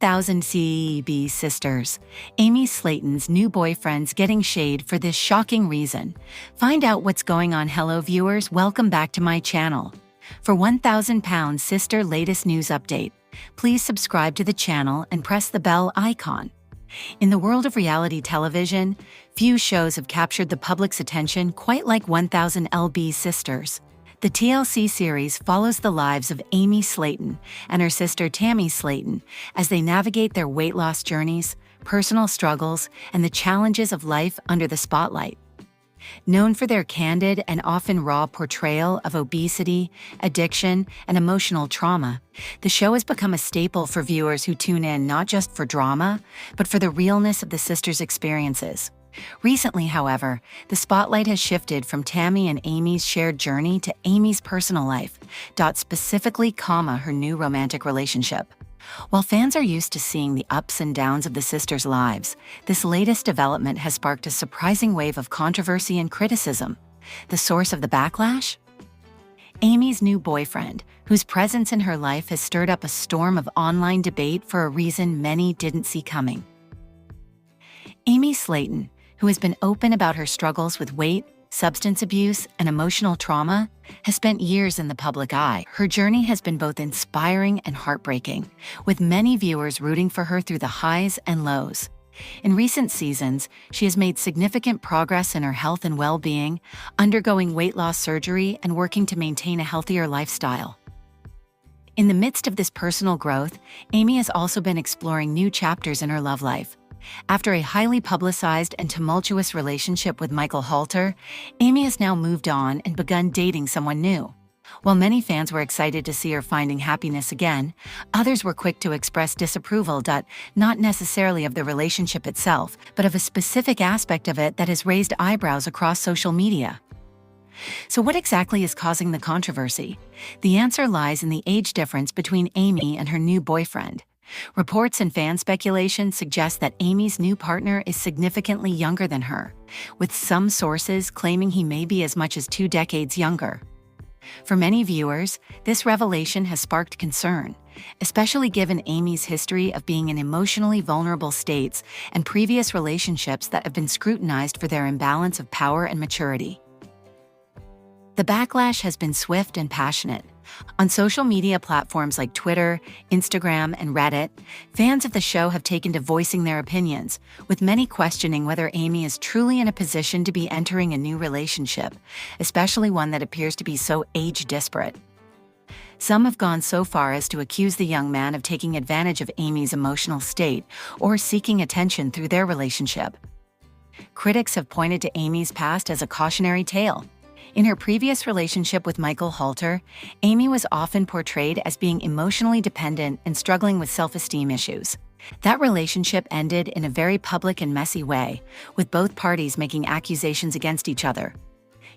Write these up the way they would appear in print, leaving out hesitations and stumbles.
1000 CEB sisters. Amy Slaton's new boyfriend's getting shade for this shocking reason. Find out what's going on. Hello viewers, welcome back to my channel. For 1000 pounds sister latest news update, please subscribe to the channel and press the bell icon. In the world of reality television, few shows have captured the public's attention quite like 1000 LB Sisters. The TLC series follows the lives of Amy Slaton and her sister Tammy Slaton as they navigate their weight loss journeys, personal struggles, and the challenges of life under the spotlight. Known for their candid and often raw portrayal of obesity, addiction, and emotional trauma, the show has become a staple for viewers who tune in not just for drama, but for the realness of the sisters' experiences. Recently, however, the spotlight has shifted from Tammy and Amy's shared journey to Amy's personal life, specifically, her new romantic relationship. While fans are used to seeing the ups and downs of the sisters' lives, this latest development has sparked a surprising wave of controversy and criticism. The source of the backlash? Amy's new boyfriend, whose presence in her life has stirred up a storm of online debate for a reason many didn't see coming. Amy Slaton, who has been open about her struggles with weight, substance abuse, and emotional trauma, has spent years in the public eye. Her journey has been both inspiring and heartbreaking, with many viewers rooting for her through the highs and lows. In recent seasons, she has made significant progress in her health and well-being, undergoing weight loss surgery and working to maintain a healthier lifestyle. In the midst of this personal growth, Amy has also been exploring new chapters in her love life. After a highly publicized and tumultuous relationship with Michael Halter, Amy has now moved on and begun dating someone new. While many fans were excited to see her finding happiness again, others were quick to express disapproval, not necessarily of the relationship itself, but of a specific aspect of it that has raised eyebrows across social media. So what exactly is causing the controversy? The answer lies in the age difference between Amy and her new boyfriend. Reports and fan speculation suggest that Amy's new partner is significantly younger than her, with some sources claiming he may be as much as 2 decades younger. For many viewers, this revelation has sparked concern, especially given Amy's history of being in emotionally vulnerable states and previous relationships that have been scrutinized for their imbalance of power and maturity. The backlash has been swift and passionate. On social media platforms like Twitter, Instagram, and Reddit, fans of the show have taken to voicing their opinions, with many questioning whether Amy is truly in a position to be entering a new relationship, especially one that appears to be so age-disparate. Some have gone so far as to accuse the young man of taking advantage of Amy's emotional state or seeking attention through their relationship. Critics have pointed to Amy's past as a cautionary tale. In her previous relationship with Michael Halter, Amy was often portrayed as being emotionally dependent and struggling with self-esteem issues. That relationship ended in a very public and messy way, with both parties making accusations against each other.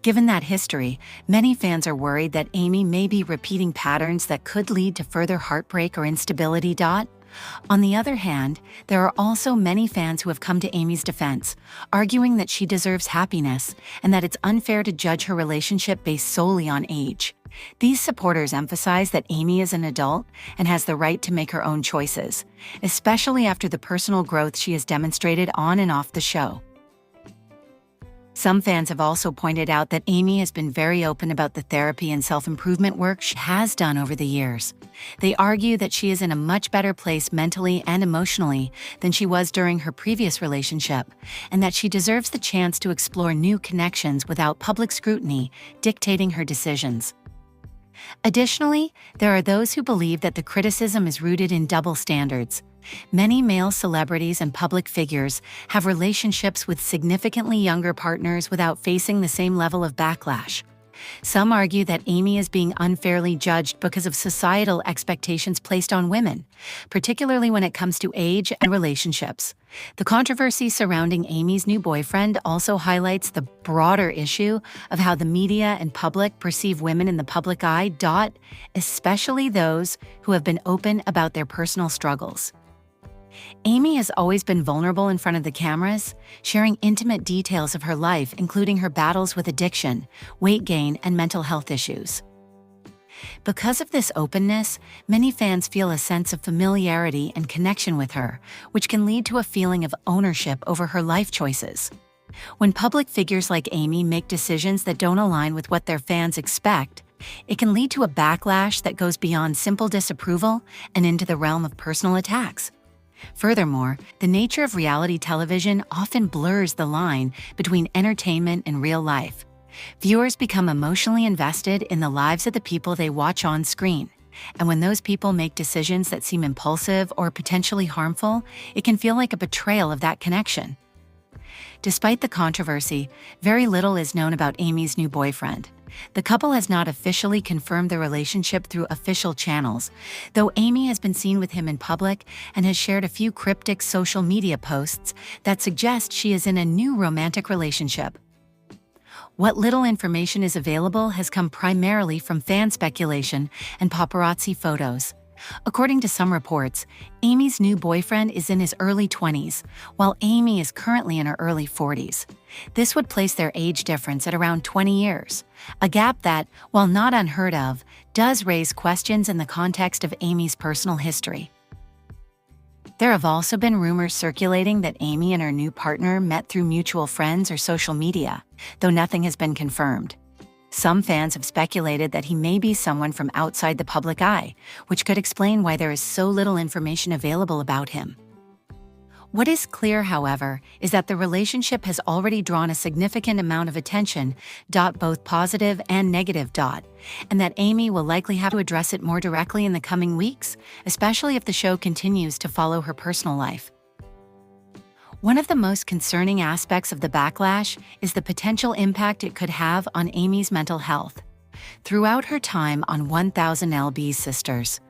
Given that history, many fans are worried that Amy may be repeating patterns that could lead to further heartbreak or instability. On the other hand, there are also many fans who have come to Amy's defense, arguing that she deserves happiness and that it's unfair to judge her relationship based solely on age. These supporters emphasize that Amy is an adult and has the right to make her own choices, especially after the personal growth she has demonstrated on and off the show. Some fans have also pointed out that Amy has been very open about the therapy and self-improvement work she has done over the years. They argue that she is in a much better place mentally and emotionally than she was during her previous relationship, and that she deserves the chance to explore new connections without public scrutiny dictating her decisions. Additionally, there are those who believe that the criticism is rooted in double standards. Many male celebrities and public figures have relationships with significantly younger partners without facing the same level of backlash. Some argue that Amy is being unfairly judged because of societal expectations placed on women, particularly when it comes to age and relationships. The controversy surrounding Amy's new boyfriend also highlights the broader issue of how the media and public perceive women in the public eye, especially those who have been open about their personal struggles. Amy has always been vulnerable in front of the cameras, sharing intimate details of her life, including her battles with addiction, weight gain, and mental health issues. Because of this openness, many fans feel a sense of familiarity and connection with her, which can lead to a feeling of ownership over her life choices. When public figures like Amy make decisions that don't align with what their fans expect, it can lead to a backlash that goes beyond simple disapproval and into the realm of personal attacks. Furthermore, the nature of reality television often blurs the line between entertainment and real life. Viewers become emotionally invested in the lives of the people they watch on screen, and when those people make decisions that seem impulsive or potentially harmful, it can feel like a betrayal of that connection. Despite the controversy, very little is known about Amy's new boyfriend. The couple has not officially confirmed their relationship through official channels, though Amy has been seen with him in public and has shared a few cryptic social media posts that suggest she is in a new romantic relationship. What little information is available has come primarily from fan speculation and paparazzi photos. According to some reports, Amy's new boyfriend is in his early 20s, while Amy is currently in her early 40s. This would place their age difference at around 20 years, a gap that, while not unheard of, does raise questions in the context of Amy's personal history. There have also been rumors circulating that Amy and her new partner met through mutual friends or social media, though nothing has been confirmed. Some fans have speculated that he may be someone from outside the public eye, which could explain why there is so little information available about him. What is clear, however, is that the relationship has already drawn a significant amount of attention, both positive and negative, and that Amy will likely have to address it more directly in the coming weeks, especially if the show continues to follow her personal life. One of the most concerning aspects of the backlash is the potential impact it could have on Amy's mental health. Throughout her time on 1000 lb Sisters,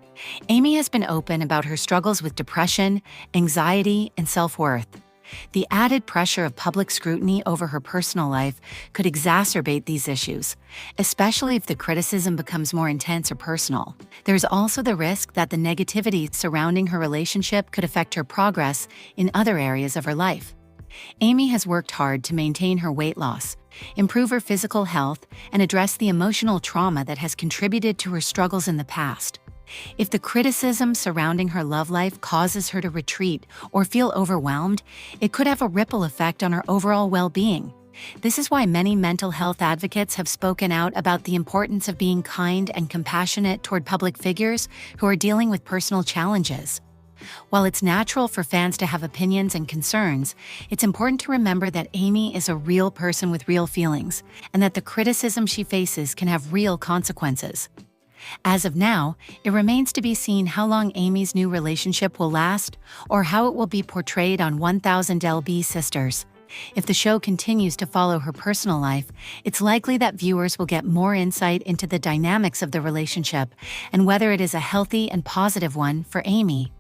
Amy has been open about her struggles with depression, anxiety, and self-worth. The added pressure of public scrutiny over her personal life could exacerbate these issues, especially if the criticism becomes more intense or personal. There's also the risk that the negativity surrounding her relationship could affect her progress in other areas of her life. Amy has worked hard to maintain her weight loss, improve her physical health, and address the emotional trauma that has contributed to her struggles in the past. If the criticism surrounding her love life causes her to retreat or feel overwhelmed, it could have a ripple effect on her overall well-being. This is why many mental health advocates have spoken out about the importance of being kind and compassionate toward public figures who are dealing with personal challenges. While it's natural for fans to have opinions and concerns, it's important to remember that Amy is a real person with real feelings, and that the criticism she faces can have real consequences. As of now, it remains to be seen how long Amy's new relationship will last or how it will be portrayed on 1000 lb Sisters. If the show continues to follow her personal life, it's likely that viewers will get more insight into the dynamics of the relationship and whether it is a healthy and positive one for Amy.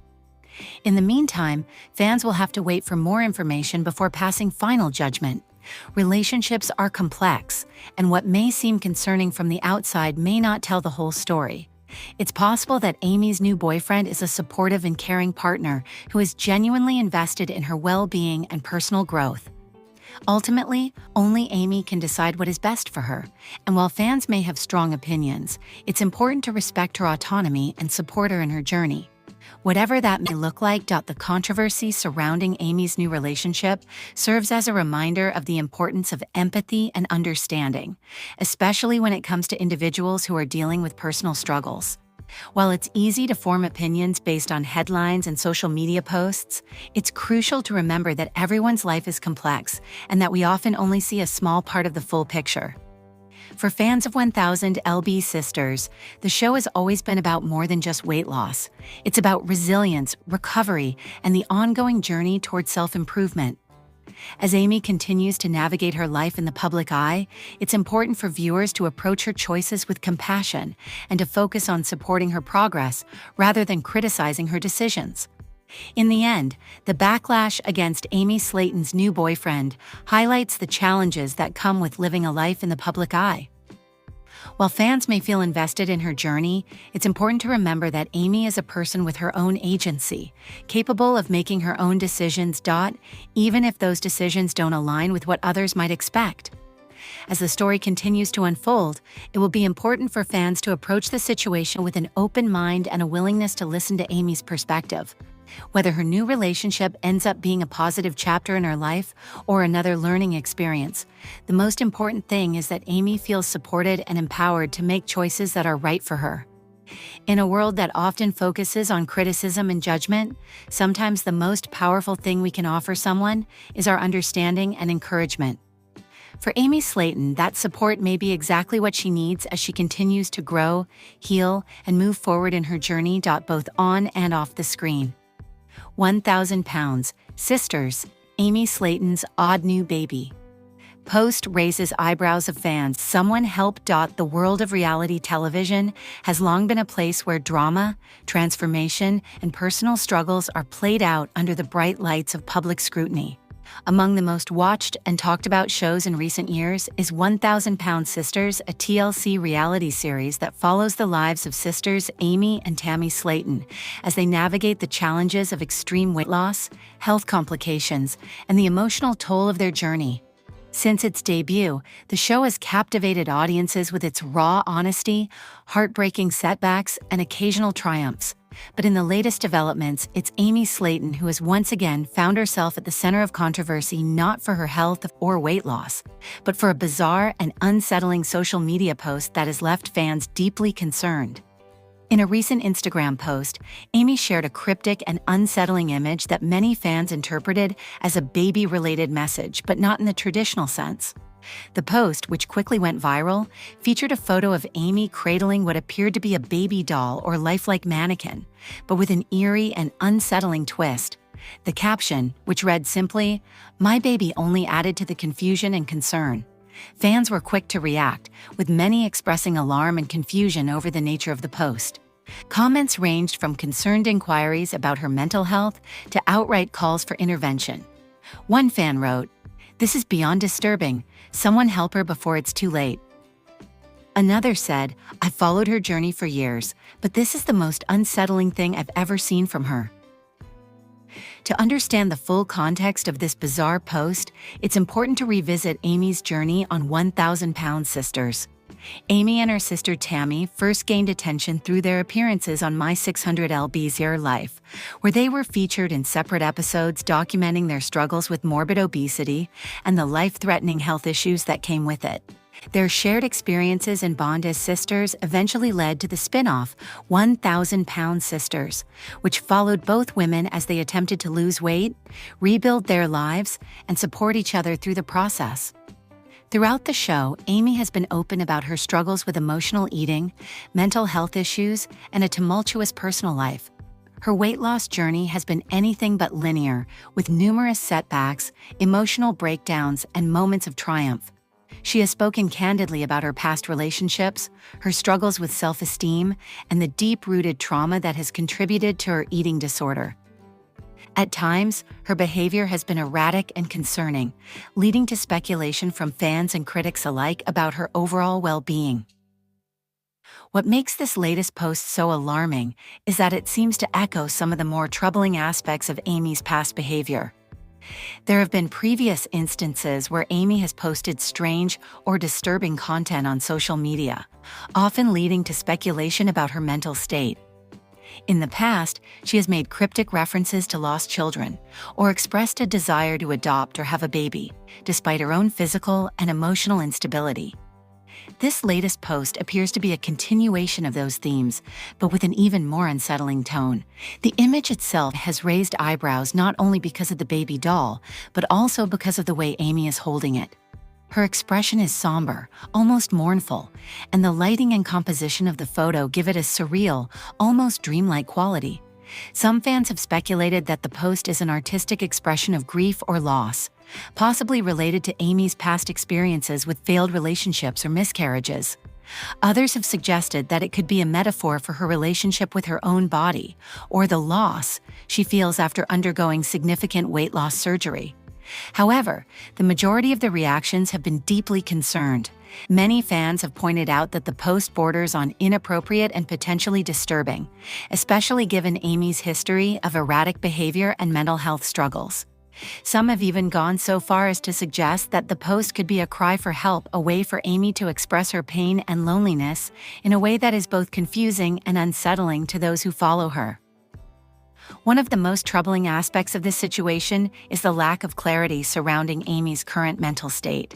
In the meantime, fans will have to wait for more information before passing final judgment. Relationships are complex, and what may seem concerning from the outside may not tell the whole story. It's possible that Amy's new boyfriend is a supportive and caring partner who is genuinely invested in her well-being and personal growth. Ultimately, only Amy can decide what is best for her, and while fans may have strong opinions, it's important to respect her autonomy and support her in her journey. Whatever that may look like, the controversy surrounding Amy's new relationship serves as a reminder of the importance of empathy and understanding, especially when it comes to individuals who are dealing with personal struggles. While it's easy to form opinions based on headlines and social media posts, it's crucial to remember that everyone's life is complex and that we often only see a small part of the full picture. For fans of 1000 lb Sisters, the show has always been about more than just weight loss. It's about resilience, recovery, and the ongoing journey toward self-improvement. As Amy continues to navigate her life in the public eye, it's important for viewers to approach her choices with compassion and to focus on supporting her progress rather than criticizing her decisions. In the end, the backlash against Amy Slaton's new boyfriend highlights the challenges that come with living a life in the public eye. While fans may feel invested in her journey, it's important to remember that Amy is a person with her own agency, capable of making her own decisions, even if those decisions don't align with what others might expect. As the story continues to unfold, it will be important for fans to approach the situation with an open mind and a willingness to listen to Amy's perspective. Whether her new relationship ends up being a positive chapter in her life or another learning experience, the most important thing is that Amy feels supported and empowered to make choices that are right for her. In a world that often focuses on criticism and judgment, sometimes the most powerful thing we can offer someone is our understanding and encouragement. For Amy Slaton, that support may be exactly what she needs as she continues to grow, heal, and move forward in her journey both on and off the screen. 1,000 pounds, sisters, Amy Slaton's odd new baby. Post raises eyebrows of fans. Someone help. The world of reality television has long been a place where drama, transformation, and personal struggles are played out under the bright lights of public scrutiny. Among the most watched and talked about shows in recent years is 1,000 Pound Sisters, a TLC reality series that follows the lives of sisters Amy and Tammy Slaton as they navigate the challenges of extreme weight loss, health complications, and the emotional toll of their journey. Since its debut, the show has captivated audiences with its raw honesty, heartbreaking setbacks, and occasional triumphs. But in the latest developments, it's Amy Slaton who has once again found herself at the center of controversy, not for her health or weight loss, but for a bizarre and unsettling social media post that has left fans deeply concerned. In a recent Instagram post, Amy shared a cryptic and unsettling image that many fans interpreted as a baby-related message, but not in the traditional sense. The post, which quickly went viral, featured a photo of Amy cradling what appeared to be a baby doll or lifelike mannequin, but with an eerie and unsettling twist. The caption, which read simply, "My baby," only added to the confusion and concern. Fans were quick to react, with many expressing alarm and confusion over the nature of the post. Comments ranged from concerned inquiries about her mental health to outright calls for intervention. One fan wrote, "This is beyond disturbing. Someone help her before it's too late." Another said, "I followed her journey for years, but this is the most unsettling thing I've ever seen from her." To understand the full context of this bizarre post, it's important to revisit Amy's journey on 1,000 Pound Sisters. Amy and her sister Tammy first gained attention through their appearances on My 600lb's Your Life, where they were featured in separate episodes documenting their struggles with morbid obesity and the life-threatening health issues that came with it. Their shared experiences and bond as sisters eventually led to the spin-off 1,000 Pound Sisters, which followed both women as they attempted to lose weight, rebuild their lives, and support each other through the process. Throughout the show, Amy has been open about her struggles with emotional eating, mental health issues, and a tumultuous personal life. Her weight loss journey has been anything but linear, with numerous setbacks, emotional breakdowns, and moments of triumph. She has spoken candidly about her past relationships, her struggles with self-esteem, and the deep-rooted trauma that has contributed to her eating disorder. At times, her behavior has been erratic and concerning, leading to speculation from fans and critics alike about her overall well-being. What makes this latest post so alarming is that it seems to echo some of the more troubling aspects of Amy's past behavior. There have been previous instances where Amy has posted strange or disturbing content on social media, often leading to speculation about her mental state. In the past, she has made cryptic references to lost children or expressed a desire to adopt or have a baby, despite her own physical and emotional instability. This latest post appears to be a continuation of those themes, but with an even more unsettling tone. The image itself has raised eyebrows not only because of the baby doll, but also because of the way Amy is holding it. Her expression is somber, almost mournful, and the lighting and composition of the photo give it a surreal, almost dreamlike quality. Some fans have speculated that the post is an artistic expression of grief or loss, possibly related to Amy's past experiences with failed relationships or miscarriages. Others have suggested that it could be a metaphor for her relationship with her own body, or the loss she feels after undergoing significant weight loss surgery. However, the majority of the reactions have been deeply concerned. Many fans have pointed out that the post borders on inappropriate and potentially disturbing, especially given Amy's history of erratic behavior and mental health struggles. Some have even gone so far as to suggest that the post could be a cry for help, a way for Amy to express her pain and loneliness in a way that is both confusing and unsettling to those who follow her. One of the most troubling aspects of this situation is the lack of clarity surrounding Amy's current mental state.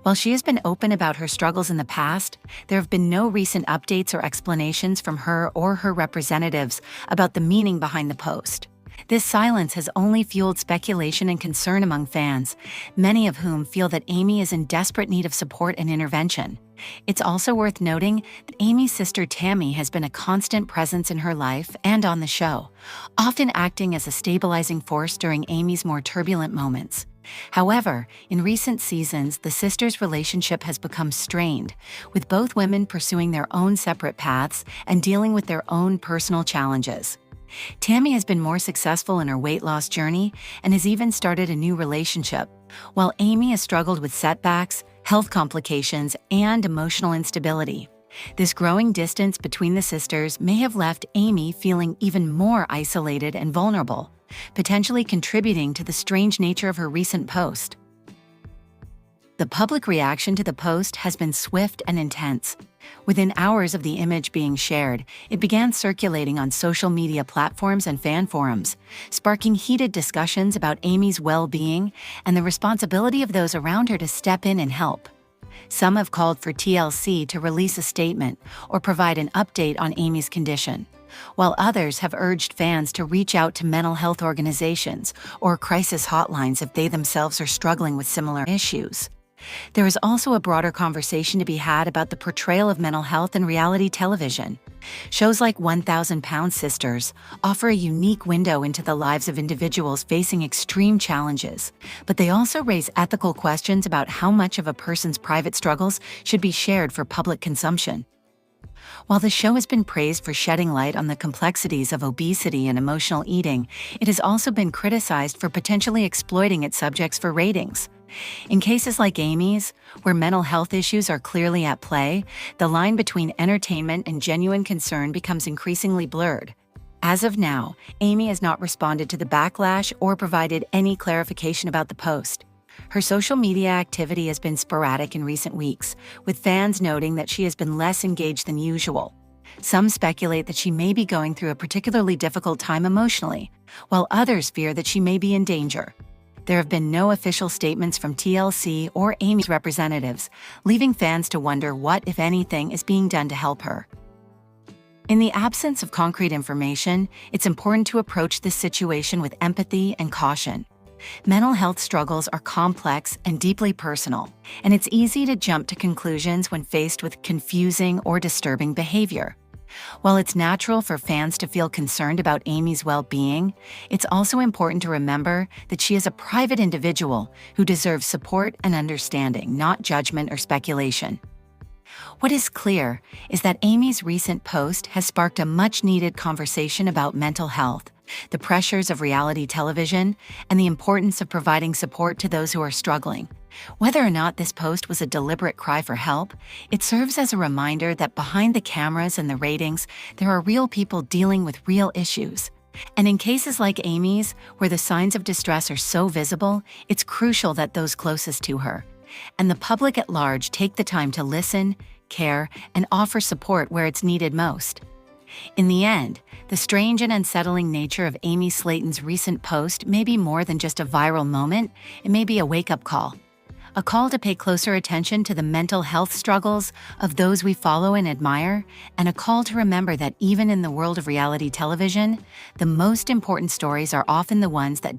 While she has been open about her struggles in the past, there have been no recent updates or explanations from her or her representatives about the meaning behind the post. This silence has only fueled speculation and concern among fans, many of whom feel that Amy is in desperate need of support and intervention. It's also worth noting that Amy's sister Tammy has been a constant presence in her life and on the show, often acting as a stabilizing force during Amy's more turbulent moments. However, in recent seasons, the sisters' relationship has become strained, with both women pursuing their own separate paths and dealing with their own personal challenges. Tammy has been more successful in her weight loss journey and has even started a new relationship, while Amy has struggled with setbacks, health complications, and emotional instability. This growing distance between the sisters may have left Amy feeling even more isolated and vulnerable, potentially contributing to the strange nature of her recent post. The public reaction to the post has been swift and intense. Within hours of the image being shared, it began circulating on social media platforms and fan forums, sparking heated discussions about Amy's well-being and the responsibility of those around her to step in and help. Some have called for TLC to release a statement or provide an update on Amy's condition, while others have urged fans to reach out to mental health organizations or crisis hotlines if they themselves are struggling with similar issues. There is also a broader conversation to be had about the portrayal of mental health in reality television. Shows like 1,000-Pound Sisters offer a unique window into the lives of individuals facing extreme challenges, but they also raise ethical questions about how much of a person's private struggles should be shared for public consumption. While the show has been praised for shedding light on the complexities of obesity and emotional eating, it has also been criticized for potentially exploiting its subjects for ratings. In cases like Amy's, where mental health issues are clearly at play, the line between entertainment and genuine concern becomes increasingly blurred. As of now, Amy has not responded to the backlash or provided any clarification about the post. Her social media activity has been sporadic in recent weeks, with fans noting that she has been less engaged than usual. Some speculate that she may be going through a particularly difficult time emotionally, while others fear that she may be in danger. There have been no official statements from TLC or Amy's representatives, leaving fans to wonder what, if anything, is being done to help her. In the absence of concrete information, it's important to approach this situation with empathy and caution. Mental health struggles are complex and deeply personal, and it's easy to jump to conclusions when faced with confusing or disturbing behavior. While it's natural for fans to feel concerned about Amy's well-being, it's also important to remember that she is a private individual who deserves support and understanding, not judgment or speculation. What is clear is that Amy's recent post has sparked a much-needed conversation about mental health, the pressures of reality television, and the importance of providing support to those who are struggling. Whether or not this post was a deliberate cry for help, it serves as a reminder that behind the cameras and the ratings, there are real people dealing with real issues. And in cases like Amy's, where the signs of distress are so visible, it's crucial that those closest to her and the public at large take the time to listen, care, and offer support where it's needed most. In the end, the strange and unsettling nature of Amy Slaton's recent post may be more than just a viral moment. It may be a wake-up call. A call to pay closer attention to the mental health struggles of those we follow and admire, and a call to remember that even in the world of reality television, the most important stories are often the ones that don't